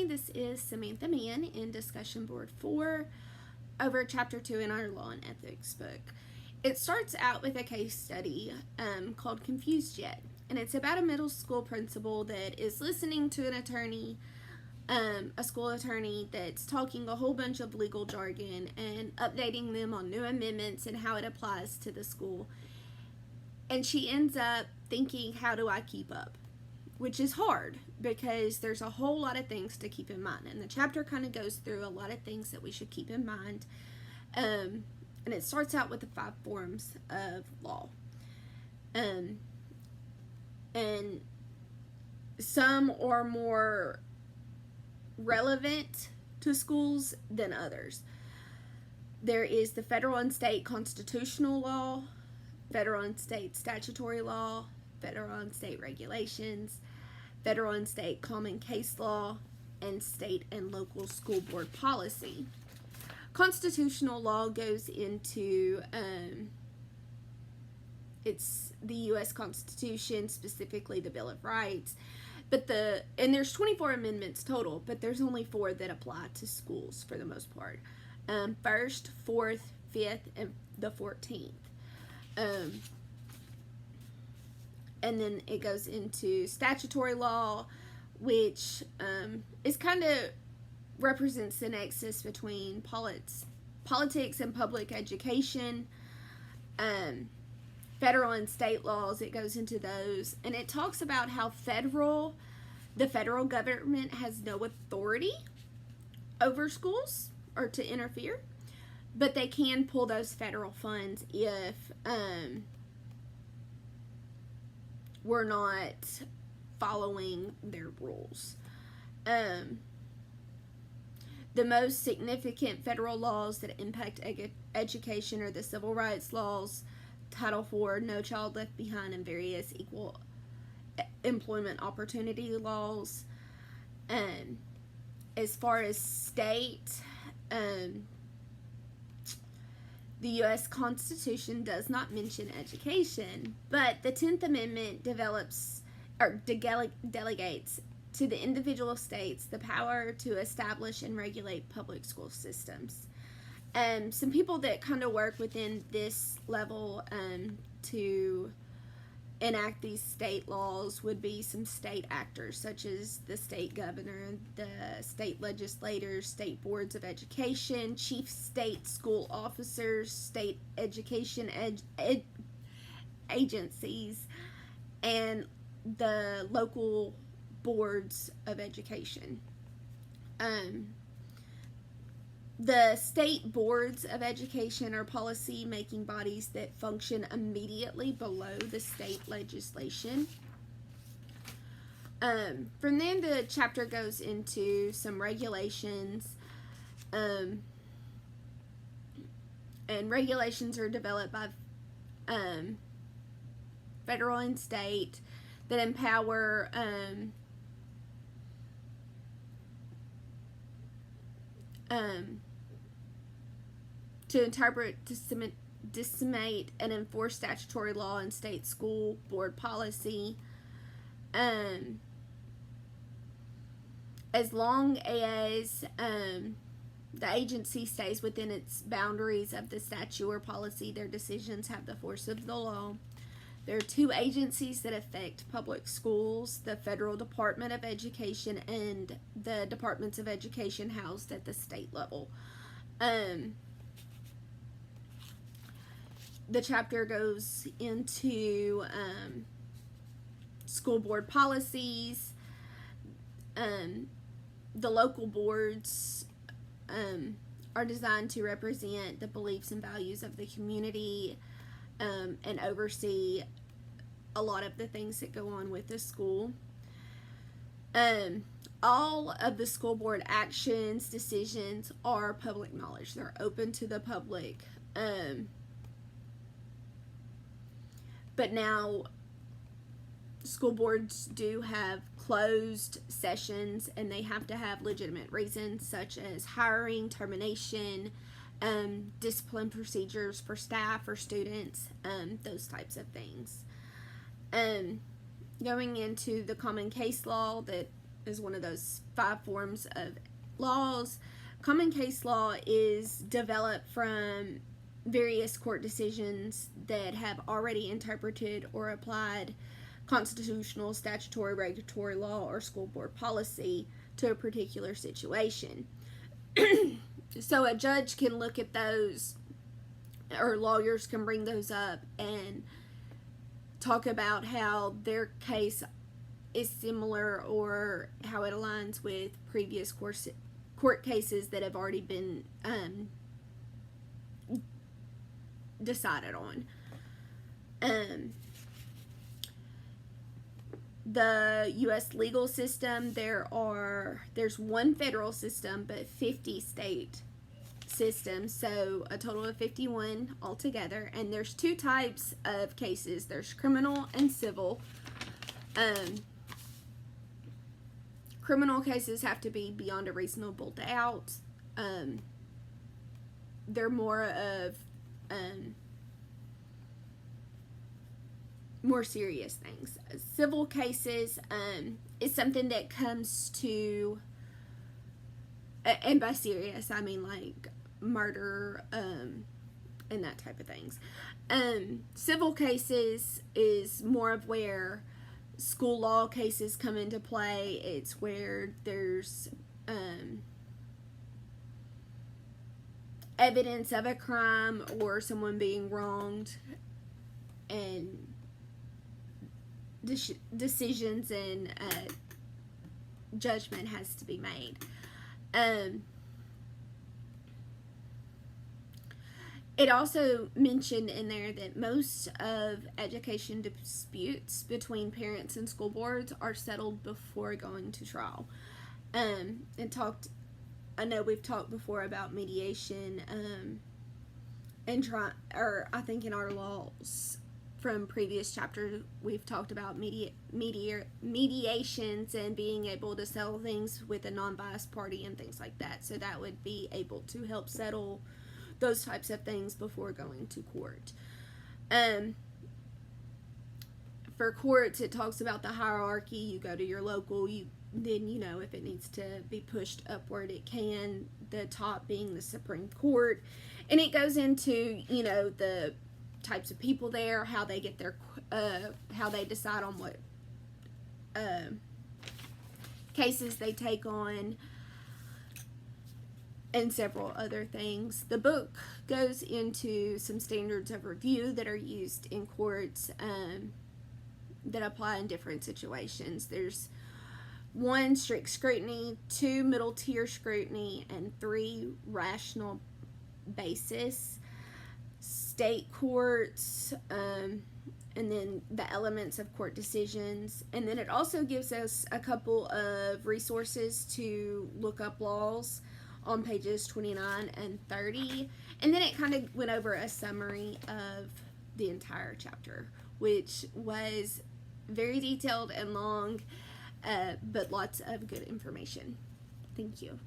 this is Samantha Mann in Discussion Board 4 over Chapter 2 in our Law and Ethics book. It starts out with a case study called Confused Yet, and it's about a middle school principal that is listening to an attorney, a school attorney that's talking a whole bunch of legal jargon and updating them on new amendments and how it applies to the school. And she ends up thinking, how do I keep up? Which is hard because there's a whole lot of things to keep in mind. And the chapter kind of goes through a lot of things that we should keep in mind. And it starts out with the 5 forms of law. And some are more relevant to schools than others. There is the federal and state constitutional law, federal and state statutory law, federal and state regulations, federal and state common case law, and state and local school board policy. Constitutional law goes into it's the U.S. Constitution, specifically the Bill of Rights, and there's 24 amendments total, but there's only 4 that apply to schools for the most part. 1st, 4th, 5th, and the 14th. And then it goes into statutory law, which is kind of represents the nexus between politics and public education. Federal and state laws, it goes into those. And it talks about how the federal government has no authority over schools or to interfere, but they can pull those federal funds if we're not following their rules. The most significant federal laws that impact education are the civil rights laws, Title IV, No Child Left Behind, and various equal employment opportunity laws. As far as state, the U.S. Constitution does not mention education, but the 10th Amendment delegates to the individual states the power to establish and regulate public school systems. Some people that kind of work within this level to enact these state laws would be some state actors, such as the state governor, the state legislators, state boards of education, chief state school officers, state education agencies, and the local boards of education. The state boards of education are policy-making bodies that function immediately below the state legislation. From then, the chapter goes into some regulations, and regulations are developed by federal and state that empower to interpret, disseminate, and enforce statutory law and state school board policy. As long as the agency stays within its boundaries of the statute or policy, their decisions have the force of the law. There are 2 agencies that affect public schools: the Federal Department of Education and the Departments of Education housed at the state level. The chapter goes into school board policies. The local boards are designed to represent the beliefs and values of the community and oversee a lot of the things that go on with the school. All of the school board actions, decisions are public knowledge. They're open to the public. But now school boards do have closed sessions, and they have to have legitimate reasons, such as hiring, termination, discipline procedures for staff or students, those types of things. Going into the common case law that is one of those 5 forms of laws. Common case law is developed from various court decisions that have already interpreted or applied constitutional, statutory, regulatory law, or school board policy to a particular situation. So a judge can look at those, or lawyers can bring those up and talk about how their case is similar or how it aligns with previous court cases that have already been decided on. The U.S. legal system, there's one federal system, but 50 state systems, so a total of 51 altogether. And there's 2 types of cases. There's criminal and civil. Criminal cases have to be beyond a reasonable doubt. They're more of more serious things. Civil cases is something that comes to, and by serious I mean like murder and that type of things. Civil cases is more of where school law cases come into play. It's where there's evidence of a crime or someone being wronged, and decisions and judgment has to be made. It also mentioned in there that most of education disputes between parents and school boards are settled before going to trial. I know we've talked before about mediation, I think in our laws from previous chapters we've talked about mediations and being able to settle things with a non-biased party and things like that. So that would be able to help settle those types of things before going to court. For courts, it talks about the hierarchy. You go to your local, then if it needs to be pushed upward, it can. The top being the Supreme Court, and it goes into the types of people there, how they get their how they decide on what cases they take on, and several other things. The book goes into some standards of review that are used in courts that apply in different situations. There's 1, strict scrutiny, 2, middle tier scrutiny, and 3, rational basis. State courts, and then the elements of court decisions. And then it also gives us a couple of resources to look up laws on pages 29 and 30. And then it kind of went over a summary of the entire chapter, which was very detailed and long, but lots of good information. Thank you.